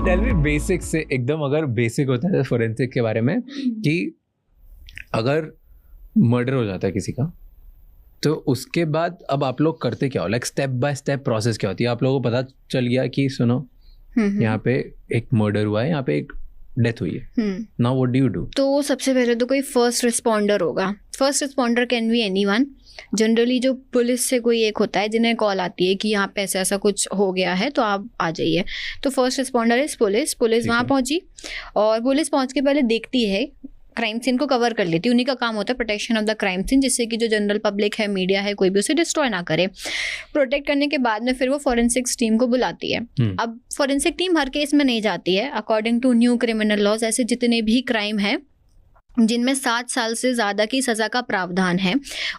Tell me basic से एकदम, अगर बेसिक होता है फोरेंसिक के बारे में कि अगर मर्डर हो जाता है किसी का तो उसके बाद अब आप लोग करते क्या हो, like step by step process क्या होती है? आप लोगों को पता चल गया कि सुनो यहाँ पे एक मर्डर हुआ है, यहाँ पे एक डेथ हुई है, now what do you do? तो सबसे पहले तो कोई फर्स्ट रिस्पॉन्डर होगा. First responder can be anyone. Generally जो पुलिस से कोई एक होता है जिन्हें कॉल आती है कि यहाँ पे ऐसा ऐसा कुछ हो गया है तो आप आ जाइए. तो first responder is police. Police वहाँ पहुंची और पुलिस पहुंच के पहले देखती है, क्राइम सीन को कवर कर लेती है. उन्हीं का काम होता है protection of the crime scene, जिससे कि जो जनरल पब्लिक है, मीडिया है, कोई भी उसे डिस्ट्रॉय ना करे. प्रोटेक्ट करने के बाद में फिर वो फॉरेंसिक्स टीम को बुलाती है. अब फॉरेंसिक टीम हर केस में नहीं जाती है. According to new criminal laws ऐसे जितने भी क्राइम है जिनमें 7 साल से ज़्यादा की सज़ा का प्रावधान है,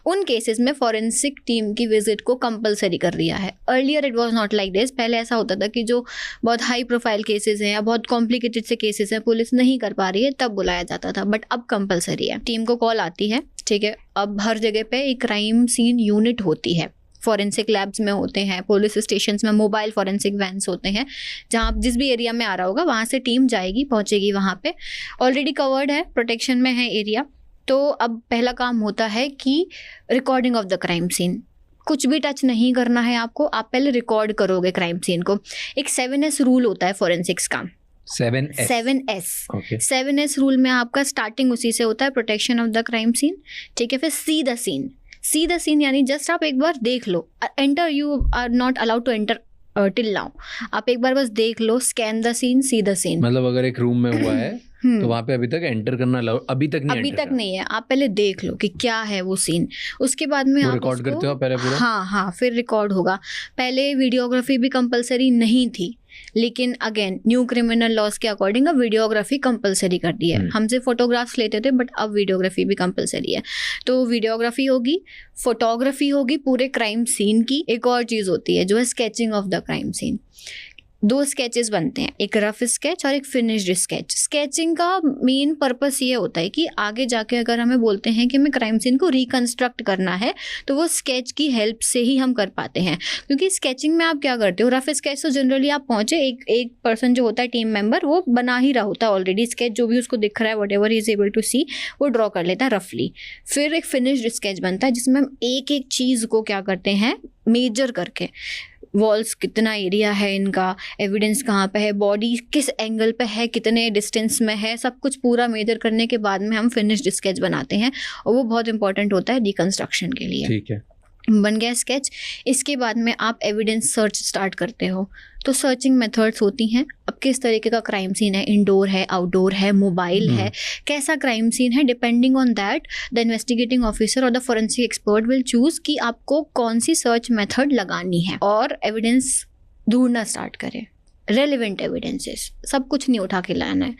उन केसेस में फॉरेंसिक टीम की विजिट को कंपलसरी कर दिया है. Earlier it was not like this. पहले ऐसा होता था कि जो बहुत हाई प्रोफाइल केसेस हैं या बहुत कॉम्प्लिकेटेड से केसेस हैं, पुलिस नहीं कर पा रही है, तब बुलाया जाता था. बट अब कंपलसरी है. टीम को कॉल आती है, ठीक है. अब हर जगह पे एक क्राइम सीन यूनिट होती है. फॉरेंसिक लैब्स में होते हैं, पुलिस स्टेशंस में मोबाइल फॉरेंसिक वैन्स होते हैं. जहाँ जिस भी एरिया में आ रहा होगा वहाँ से टीम जाएगी, पहुँचेगी वहाँ पे. ऑलरेडी कवर्ड है, प्रोटेक्शन में है एरिया. तो अब पहला काम होता है कि recording of the crime scene. कुछ भी टच नहीं करना है आपको, आप पहले रिकॉर्ड करोगे क्राइम सीन को. एक 7S रूल होता है फॉरेंसिक्स का. 7S. Okay. 7S रूल में आपका स्टार्टिंग उसी से होता है, protection of the crime scene, ठीक है. फिर see the scene. See the scene यानी जस्ट आप एक बार देख लो. Enter, you are not allowed to enter till now. आप एक बार बस देख लो. Scan the scene, see the scene. मतलब अगर एक रूम में हुआ है तो वहाँ पे अभी तक एंटर करना अभी तक नहीं है. आप पहले देख लो कि क्या है वो सीन. उसके बाद में आप रिकॉर्ड करते हो पहले पूरा. हाँ, फिर रिकॉर्ड होगा. पहले वीडियोग्राफी भी कंपलसरी नहीं थी, लेकिन अगेन न्यू क्रिमिनल लॉज के अकॉर्डिंग अब वीडियोग्राफी कंपलसरी कर दी है. हमसे फोटोग्राफ्स लेते थे बट अब वीडियोग्राफी भी कंपलसरी है. तो वीडियोग्राफी होगी, फोटोग्राफी होगी पूरे क्राइम सीन की. एक और चीज़ होती है जो है sketching of the crime scene. 2 sketches बनते हैं, एक रफ स्केच और एक फिनिश्ड स्केच. स्केचिंग का मेन पर्पस ये होता है कि आगे जाके अगर हमें बोलते हैं कि हमें क्राइम सीन को रिकंस्ट्रक्ट करना है तो वो स्केच की हेल्प से ही हम कर पाते हैं. क्योंकि स्केचिंग में आप क्या करते हो, रफ स्केच तो जनरली आप पहुंचे, एक पर्सन जो होता है टीम मेंबर वो बना ही रहा होता है ऑलरेडी. स्केच जो भी उसको दिख रहा है, whatever he is able to see, वो ड्रॉ कर लेता है रफली. फिर एक फिनिश्ड स्केच बनता है जिसमें हम एक एक चीज़ को क्या करते हैं, मेजर करके, वॉल्स कितना एरिया है इनका, एविडेंस कहाँ पे है, बॉडी किस एंगल पे है, कितने डिस्टेंस में है, सब कुछ पूरा मेजर करने के बाद में हम फिनिश्ड स्केच बनाते हैं. और वो बहुत इंपॉर्टेंट होता है रिकंस्ट्रक्शन के लिए. ठीक है, बन गया स्केच. इसके बाद में आप एविडेंस सर्च स्टार्ट करते हो. तो सर्चिंग मेथड्स होती हैं. अब किस तरीके का क्राइम सीन है, इंडोर है, आउटडोर है, मोबाइल है, कैसा क्राइम सीन है, depending on that the investigating officer और the forensic expert will choose कि आपको कौन सी सर्च मेथड लगानी है. और एविडेंस ढूंढना स्टार्ट करें. रेलिवेंट एविडेंसेस, सब कुछ नहीं उठा के लाना है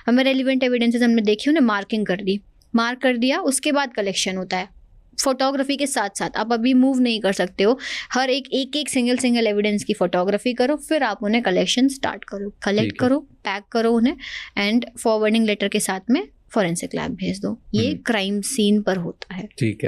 हमें. रेलिवेंट एविडेंसेस हमने देखी, उन्हें मार्किंग कर दी, मार्क कर दिया. उसके बाद कलेक्शन होता है. फोटोग्राफी के साथ साथ आप अभी मूव नहीं कर सकते हो. हर एक सिंगल एविडेंस की फोटोग्राफी करो, फिर आप उन्हें कलेक्शन स्टार्ट करो. कलेक्ट करो, पैक करो उन्हें एंड फॉरवर्डिंग लेटर के साथ में फॉरेंसिक लैब भेज दो. ये क्राइम सीन पर होता है. ठीक है.